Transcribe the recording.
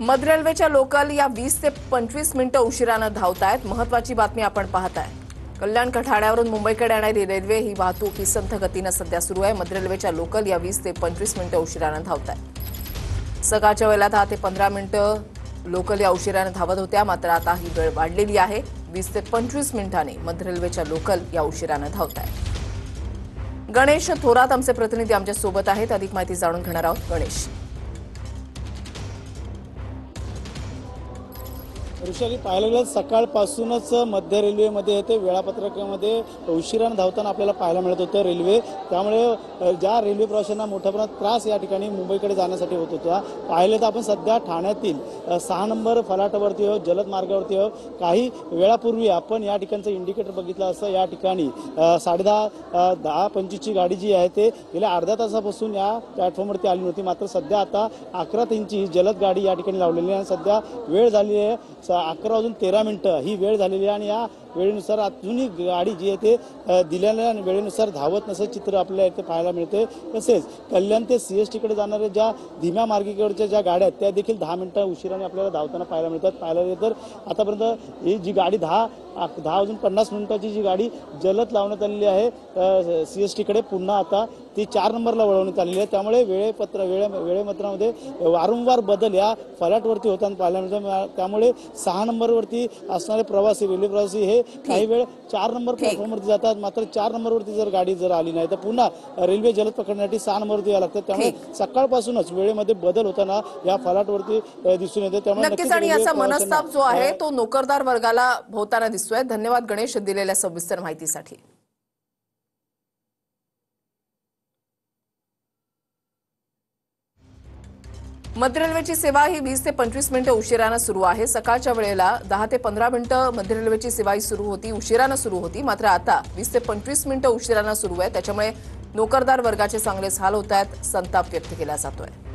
मध्य रेल्वेच्या लोकल या 20 ते 25 मिनिटं उशिरानं धावतायत। महत्त्वाची बातमी आपण पाहताय। कल्याण ठाण्यावरून मुंबईकडे येणारी रेल्वे ही वाहतूक ही संथ गतीनं सध्या सुरू आहे। मध्य रेल्वेच्या लोकल या 20 ते 25 मिनिटं उशिरानं धावतायत। सकाळच्या वेळेला 10 ते 15 मिनिटं लोकल या उशिरानं धावत होत्या, मात्र आता ही वेळ वाढलेली आहे। 20 ते 25 मिनिटांनी मध्य रेल्वेच्या लोकल या उशिरानं धावतायत। गणेश थोरात आमचे प्रतिनिधी आमच्या सोबत आहेत, अधिक माहिती जाणून घेणार आहोत। गणेश, ऋषाली, पाहायला गेलं सकाळपासूनच मध्य रेल्वेमध्ये ते वेळापत्रकामध्ये उशिरानं धावताना आपल्याला पाहायला मिळत होतं रेल्वे। त्यामुळे ज्या रेल्वे प्रवाशांना मोठ्या प्रमाणात त्रास या ठिकाणी मुंबईकडे जाण्यासाठी होत होता। पाहिलं तर आपण सध्या ठाण्यातील 6 नंबर फलाटावरती आहोत, जलद मार्गावरती आहोत। काही वेळापूर्वी आपण या ठिकाणचं इंडिकेटर बघितलं असं या ठिकाणी 10:25ची गाडी जी आहे ते गेल्या अर्ध्या तासापासून या प्लॅटफॉर्मवरती आली नव्हती, मात्र सध्या आता 11:03ची ही जलद गाडी या ठिकाणी लावलेली आहे। सध्या वेळ झाली आहे 11:13 ही वेळ झालेली आहे आणि या वेळेनुसार अजूनही गाडी जी आहे ते दिलेल्या वेळेनुसार धावत नसं चित्र आपल्याला इथे पाहायला मिळते। तसेच कल्याण ते CSTकडे जाणाऱ्या ज्या धीम्या मार्गिकेवरच्या ज्या गाड्या आहेत त्या देखील 10 मिनिटं उशिराने आपल्याला धावताना पाहायला मिळतात। पाहायला गेलं तर आतापर्यंत ही जी गाडी 10:50 जी गाडी जलद लावण्यात आलेली आहे CSTकडे, पुन्हा आता ती 4 नंबरला वळवण्यात आलेली आहे। त्यामुळे वेळेपत्रामध्ये वारंवार बदल या फलाटवरती होताना पाहायला मिळतात। त्यामुळे 6 नंबरवरती असणारे प्रवासी, रेल्वे प्रवासी हे काही वेळ 4 नंबर प्लॅटफॉर्मवरती जातात, मात्र 4 नंबरवरती जर गाडी आली नाही तर पुन्हा रेल्वे जलद पकडण्यासाठी 6 नंबरवरती यावं लागतं। त्यामुळे सकाळपासूनच वेळेमध्ये बदल होताना या फलाटवरती दिसून येते। त्यामुळे नक्कीच आणि याचा मनस्ताप जो आहे तो नोकरदार वर्गाला होताना दिसतोय। धन्यवाद गणेश दिलेल्या सविस्तर माहितीसाठी। मध्य रेल्वेची सेवा ही 20 ते 25 मिनिटं उशिरानं सुरू आहे। सकाळच्या वेळेला 10 ते 15 मिनिटं मध्य रेल्वेची सेवा उशिरानं सुरू होती, मात्र आता 20 ते 25 मिनिटं उशिरानं सुरू आहे। त्याच्यामुळे नोकरदार वर्गाचे चांगलेच हाल होत आहेत, संताप व्यक्त केला जातोय।